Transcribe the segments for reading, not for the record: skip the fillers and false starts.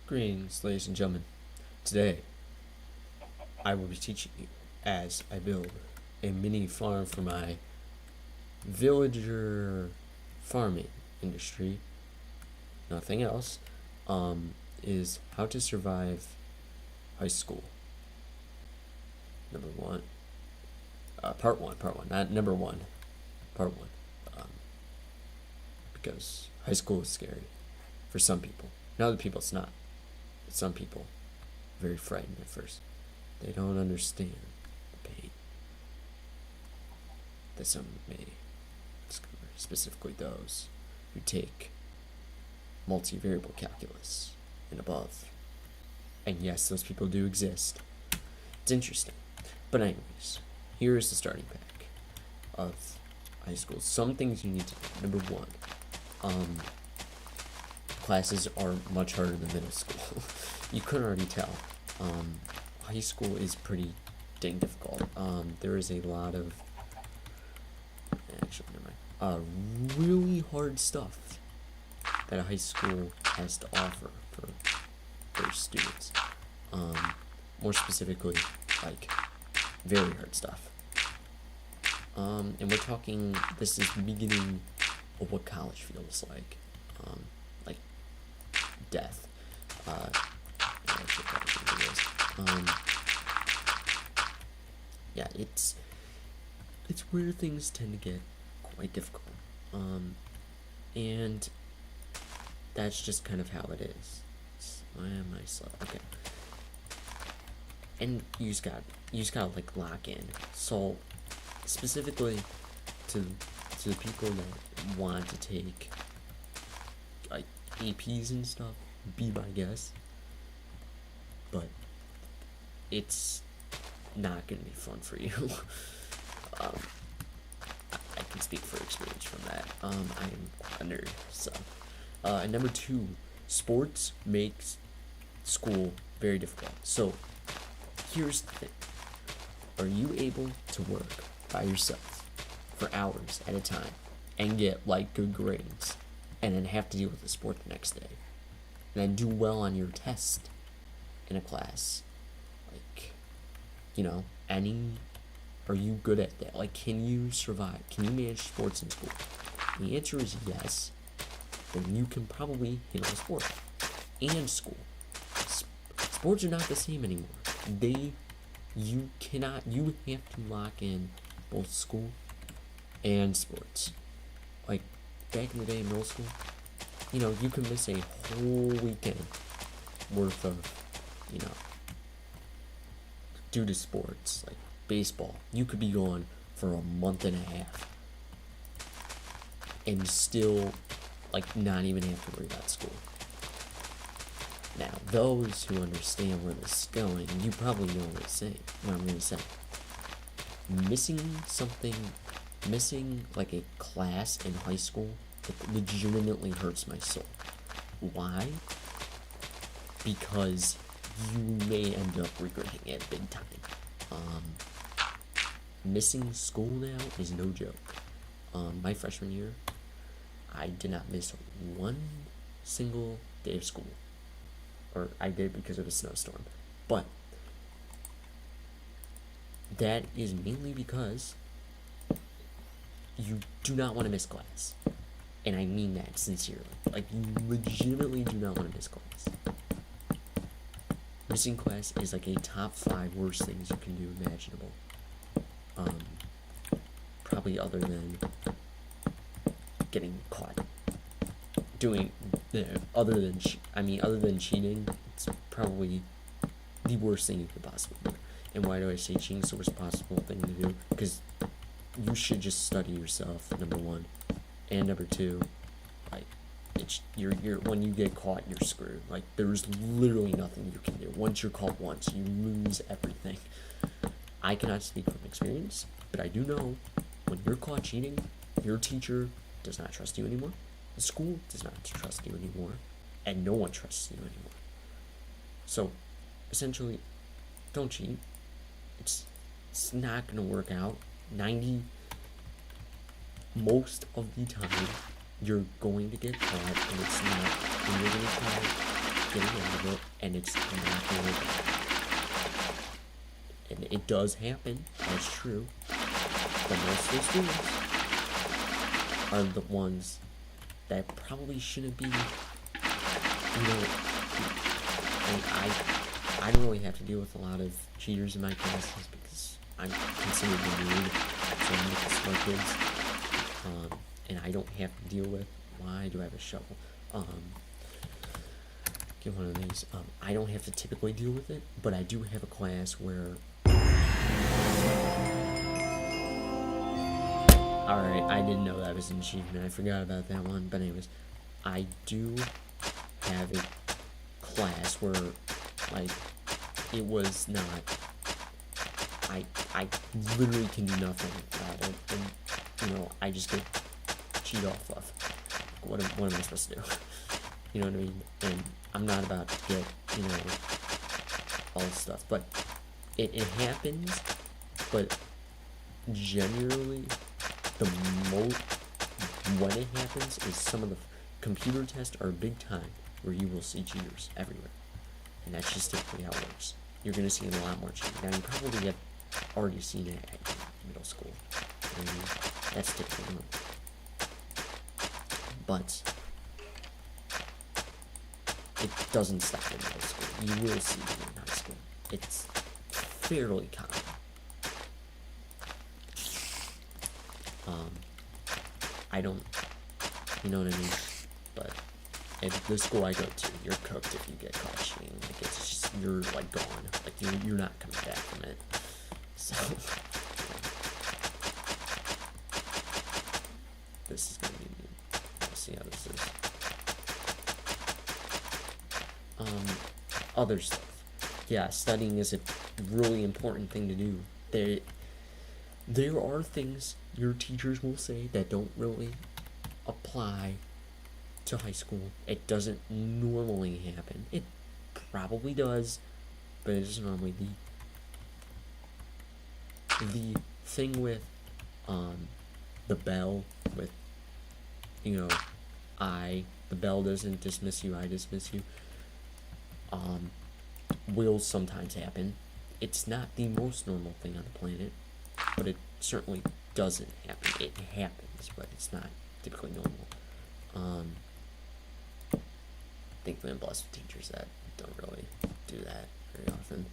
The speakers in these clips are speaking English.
Greetings, ladies and gentlemen. Today, I will be teaching you as I build a mini farm for my villager farming industry. Nothing else. Is how to survive high school. Number one. Part one, not number one. Part one. Because high school is scary for some people. And other people, it's not. Some people very frightened at first. They don't understand the pain that some may discover, specifically those who take multivariable calculus and above. And yes, those people do exist. It's interesting. But anyways, here is the starting pack of high school. Some things you need to know. Number one, classes are much harder than middle school. You could already tell. High school is pretty dang difficult. There is a lot of really hard stuff that a high school has to offer for their students. More specifically, like very hard stuff. And we're talking, this is the beginning of what college feels like. Like death. Yeah, it's where things tend to get quite difficult. And that's just kind of how it is. Why am I slow? Okay. And you just gotta like lock in. So specifically to the people that want to take like APs and stuff, be my guest. But it's not gonna be fun for you. I can speak for experience from that. I am a nerd, so. And number two, sports makes school very difficult. So here's the thing: are you able to work by yourself for hours at a time and get like good grades, and then have to deal with the sport the next day, and then do well on your test in a class? Like, are you good at that? Like, can you survive? Can you manage sports in school? And the answer is yes. Then you can probably handle sport and school. Sports are not the same anymore. You have to lock in both school and sports. Like, back in the day in middle school, you can miss a whole weekend worth of, due to sports, like baseball. You could be gone for a month and a half and still, like, not even have to worry about school. Now, those who understand where this is going, you probably know what I'm going to say. Missing like a class in high school, it legitimately hurts my soul. Why? Because you may end up regretting it big time. Missing school now is no joke. My freshman year, I did not miss one single day of school. Or I did because of a snowstorm. But that is mainly because you do not want to miss class. And I mean that sincerely. Like, you legitimately do not want to miss class. Missing class is like a top 5 worst things you can do imaginable. Probably other than getting caught doing other than cheating. It's probably the worst thing you could possibly do. And why do I say cheating is the worst possible thing to do? Because you should just study yourself, number one, and number two, like, you're when you get caught, you're screwed. Like, there's literally nothing you can do. Once you're caught once, you lose everything. I cannot speak from experience, but I do know when you're caught cheating, your teacher does not trust you anymore. The school does not trust you anymore, and no one trusts you anymore. So, essentially, don't cheat. It's not gonna work out. Most of the time, you're going to get caught, and it's not, and you're gonna cry, getting out of it, and it's not really bad. And it does happen, that's true, but most of the students are the ones that probably shouldn't be, I don't really have to deal with a lot of cheaters in my classes because I'm considered the nerd, so I'm with the smart kids, and I don't have to deal with, why do I have a shovel? Get one of these. I don't have to typically deal with it, but I do have a class where, alright, I didn't know that was an achievement, I forgot about that one, but anyways, I do have a class where, like, it was not, I literally can do nothing about it, and, I just get cheat off of. What am I supposed to do? You know what I mean? And I'm not about to get, all this stuff, but it happens, but generally, when it happens is some of the computer tests are a big time where you will see cheaters everywhere. And that's just typically how it works. You're going to see a lot more cheating. Now, you probably have already seen it at middle school. And that's typically normal. But it doesn't stop in middle school. You will see it in high school. It's fairly common. I don't, you know what I mean? But at the school I go to, you're cooked if you get caught cheating. Like, it's just, you're, like, gone. Like, you're not coming back from it. So, this is gonna be, we'll see how this is. Other stuff. Yeah, studying is a really important thing to do. There are things your teachers will say that don't really apply to high school. It doesn't normally happen. It probably does, but it doesn't normally. The thing with the bell, with the bell doesn't dismiss you, I dismiss you, will sometimes happen. It's not the most normal thing on the planet, but it certainly doesn't happen. It happens, but it's not typically normal. Thankfully I'm blessed with teachers that don't really do that very often.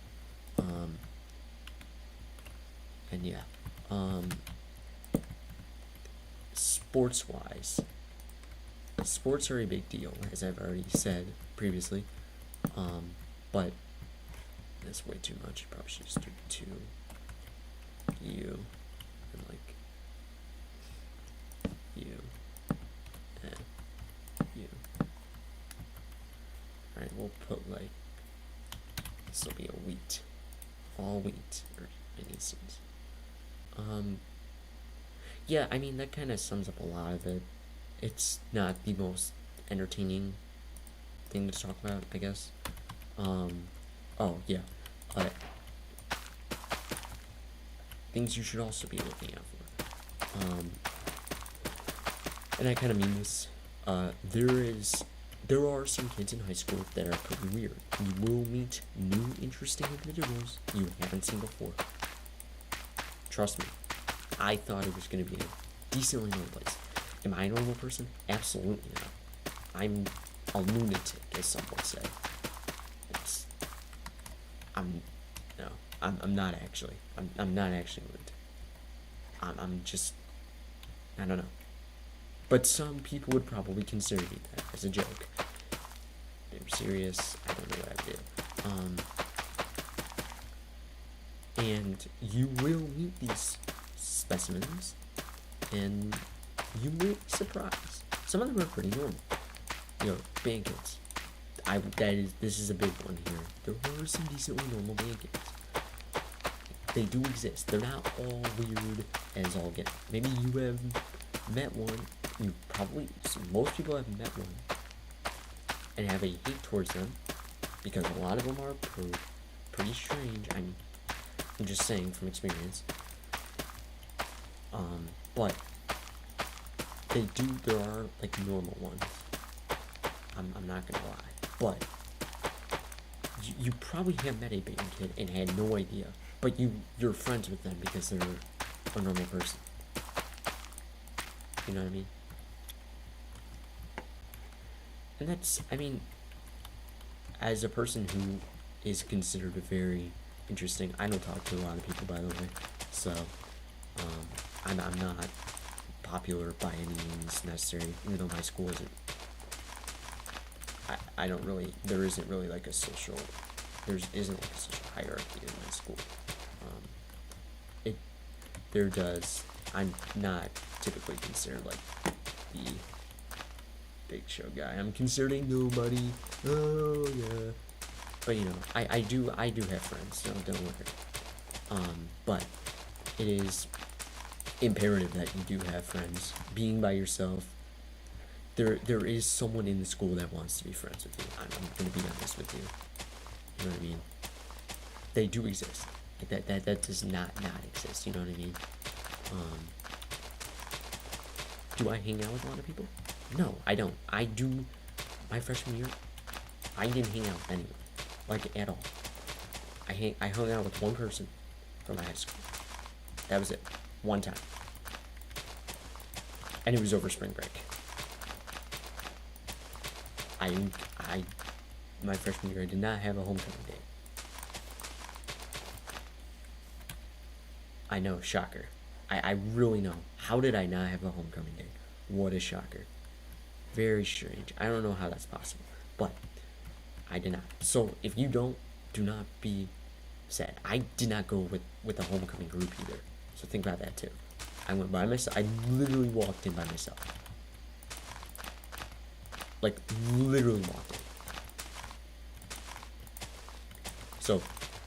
And yeah, sports-wise, sports are a big deal, as I've already said previously, but that's way too much. Probably should just do 2, you, and like, you, and you. Alright, we'll put like, this will be a wheat, all wheat, or any seeds. Yeah, I mean, that kind of sums up a lot of it. It's not the most entertaining thing to talk about, I guess. Oh, yeah. Things you should also be looking out for. And I kind of mean this. There are some kids in high school that are pretty weird. You will meet new, interesting individuals you haven't seen before. Trust me. I thought it was going to be a decently normal place. Am I a normal person? Absolutely not. I'm a lunatic, as some would say. I'm not actually. I'm not actually lunatic. I'm just, I don't know. But some people would probably consider me that as a joke. I'm serious. I don't know what I did. And you will meet these specimens, and you will be surprised. Some of them are pretty normal. Band kids. This is a big one here. There are some decently normal band kids. They do exist. They're not all weird as all get. Maybe you have met one. Most people have met one and have a hate towards them because a lot of them are pretty strange. I'm just saying from experience. But there are like normal ones. I'm not gonna lie, but you probably have met a beta kid and had no idea, but you're friends with them because they're a normal person. You know what I mean? And that's, I mean, as a person who is considered a very interesting, I don't talk to a lot of people, by the way, so I'm not popular by any means necessary, even though my school isn't. I don't really, there isn't really like a social, isn't like a social hierarchy in my school. I'm not typically considered like the big show guy. I'm considered nobody. Oh yeah. But you know, I do have friends, so don't worry. But it is imperative that you do have friends. Being by yourself, there is someone in the school that wants to be friends with you. I'm gonna be honest with you. You know what I mean? They do exist. Like that does not exist. You know what I mean? Do I hang out with a lot of people? No, I don't. I do. My freshman year, I didn't hang out with anyone, like at all. I hung out with one person from my high school. That was it. One time. And it was over spring break. My freshman year, I did not have a homecoming day. I know, shocker. I really know. How did I not have a homecoming day? What a shocker. Very strange. I don't know how that's possible, but I did not. So if you don't, do not be sad. I did not go with a homecoming group either. So think about that too. I went by myself. I literally walked in by myself. Like, literally walked in. So,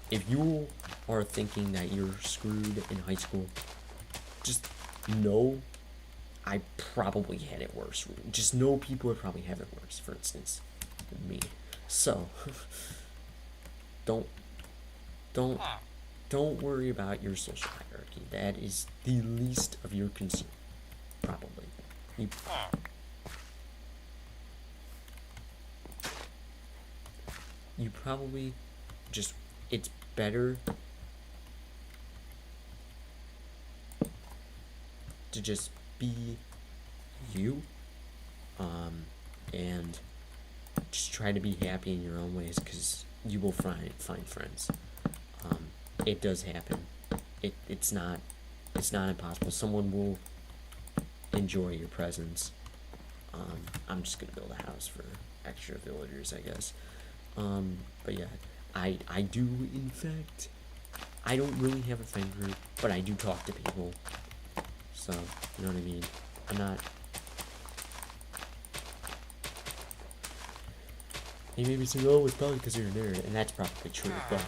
if you are thinking that you're screwed in high school, just know I probably had it worse. Just know people would probably have it worse, for instance, than me. So, don't worry about your social hierarchy. That is the least of your concern, probably. You probably just, it's better to just be you, and just try to be happy in your own ways, because you will find friends. It does happen. It's not impossible. Someone will enjoy your presence. I'm just gonna build a house for extra villagers, I guess. But yeah, I do, in fact, I don't really have a friend group, but I do talk to people. So, you know what I mean? I'm not. You may be saying, oh, it's probably because you're a nerd, and that's probably true, but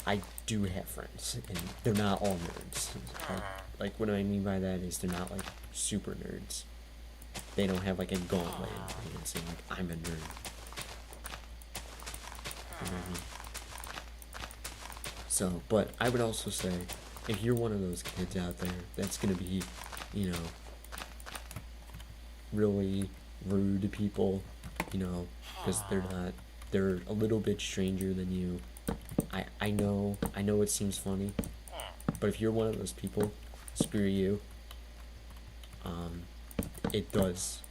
I do have friends, and they're not all nerds. Like what I mean by that is they're not, like, super nerds. They don't have, like, a gauntlet in their hand saying, like, I'm a nerd. You know what I mean? So, but I would also say, if you're one of those kids out there that's gonna be, you know, really rude to people, you know, because they're a little bit stranger than you. I know it seems funny, but if you're one of those people, screw you. It does.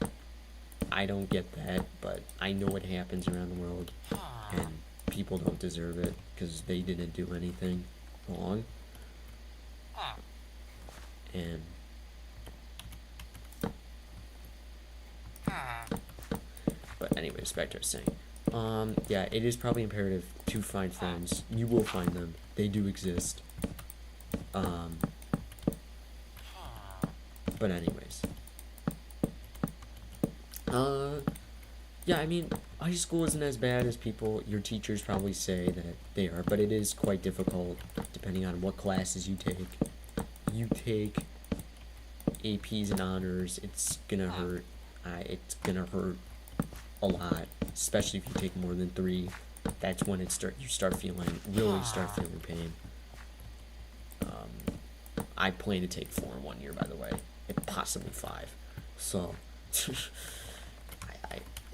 I don't get that, but I know what happens around the world, and people don't deserve it because they didn't do anything wrong. And but anyways, back to what I was saying. Yeah, it is probably imperative to find friends. You will find them. They do exist. But anyways. Yeah, I mean, high school isn't as bad as your teachers probably say that they are, but it is quite difficult depending on what classes you take. You take APs and honors, it's gonna hurt. It's gonna hurt a lot, especially if you take more than 3. That's when you start feeling pain. I plan to take 4 in 1 year, by the way, and possibly 5. So,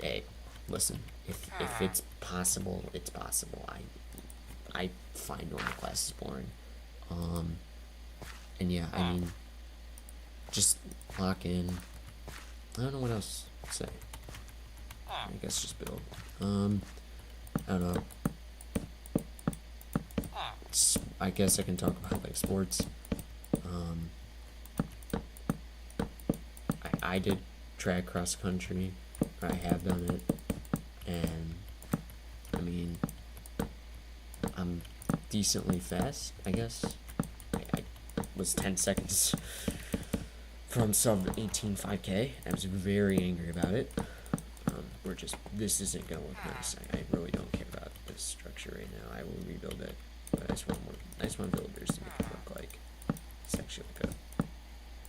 hey, listen, if it's possible, it's possible. I find normal classes boring. And yeah, I mean, just lock in. I don't know what else to say. I guess just build. I don't know. I guess I can talk about like sports. I did track cross country. I have done it, and I mean, I'm decently fast, I guess. I was 10 seconds from sub 18 5K. I was very angry about it. This isn't gonna look nice. I really don't care about this structure right now. I will rebuild it, but I just want builders to make it look like it's actually like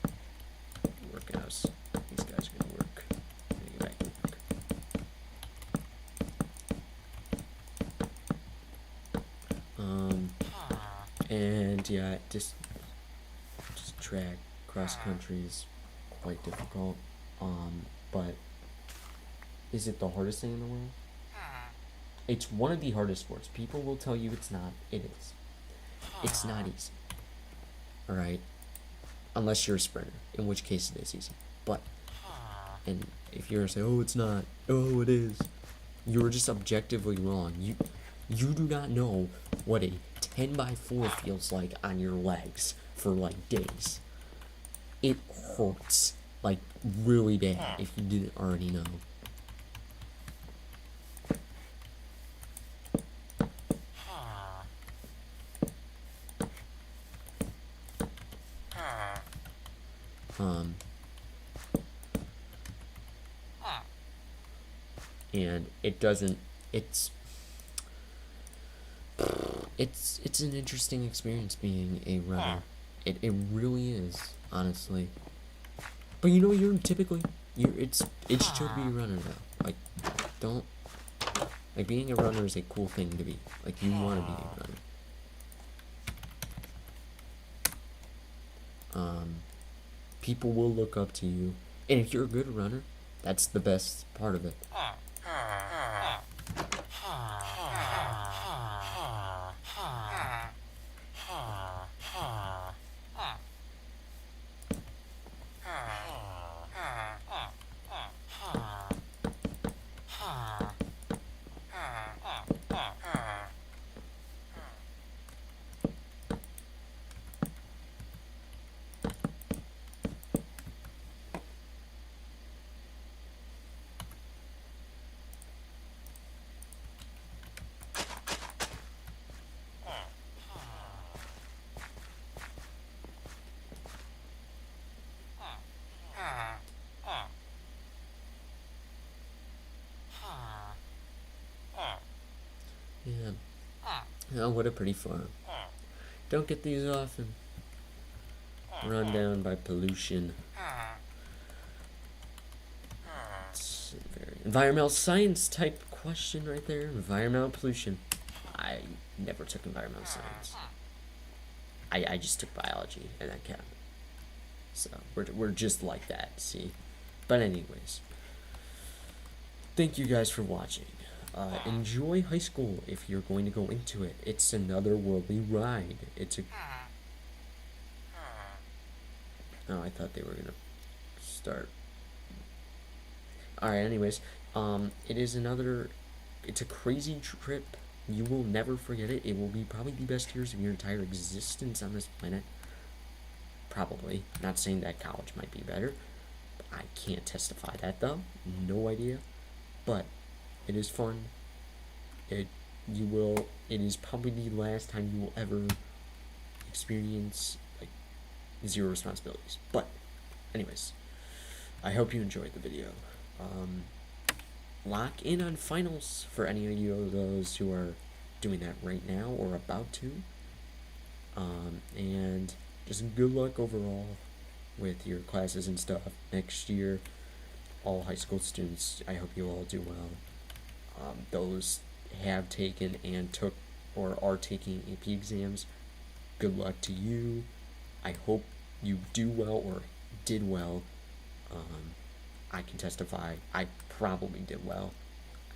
a workhouse. These guys are gonna work. I'm gonna get back to work. And yeah, just track cross country is quite difficult. But is it the hardest thing in the world? It's one of the hardest sports. People will tell you it's not. It is. It's not easy. Alright? Unless you're a sprinter, in which case it is easy. But, and if you're saying, oh, it's not, oh, it is, you're just objectively wrong. You do not know what a 10x4 feels like on your legs for like days. It hurts like really bad if you didn't already know. And it doesn't, it's an interesting experience being a runner. It really is, honestly. But you know, it's chill to be a runner though. Like, don't, like, being a runner is a cool thing to be. Like, you want to be a runner. People will look up to you. And if you're a good runner, that's the best part of it. Yeah. Oh, what a pretty farm. Don't get these often. Run down by pollution. It's a very environmental science type question right there. Environmental pollution. I never took environmental science. I just took biology and that chem. So we're just like that, see? But anyways, thank you guys for watching. Enjoy high school if you're going to go into it. It's another worldly ride. Oh, I thought they were gonna start. Alright, anyways, it's a crazy trip. You will never forget it. It will be probably the best years of your entire existence on this planet. Probably. Not saying that college might be better. I can't testify that though. No idea. But it is fun. It is probably the last time you will ever experience like zero responsibilities. But anyways, I hope you enjoyed the video. Lock in on finals for any of you of those who are doing that right now or about to. And just good luck overall with your classes and stuff next year. All high school students, I hope you all do well. Those have taken and took or are taking AP exams, good luck to you. I hope you do well or did well. I can testify I probably did well.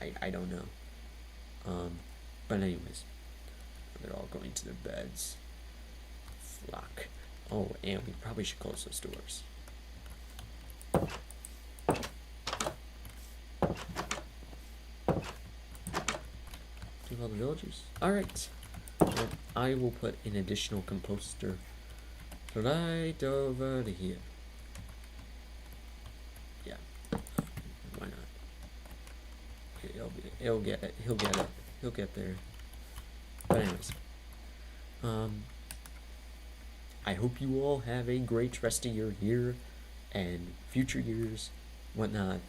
I don't know. But anyways, they're all going to their beds. Flock. Oh, and we probably should close those doors. Do all the villagers? Alright. Well, I will put an additional composter right over to here. Yeah. Why not? He'll get it. He'll get it. He'll get there. But anyways. I hope you all have a great rest of your year and future years, whatnot.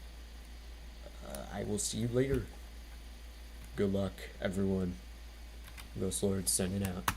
I will see you later. Good luck, everyone. Ghost Lord sending out.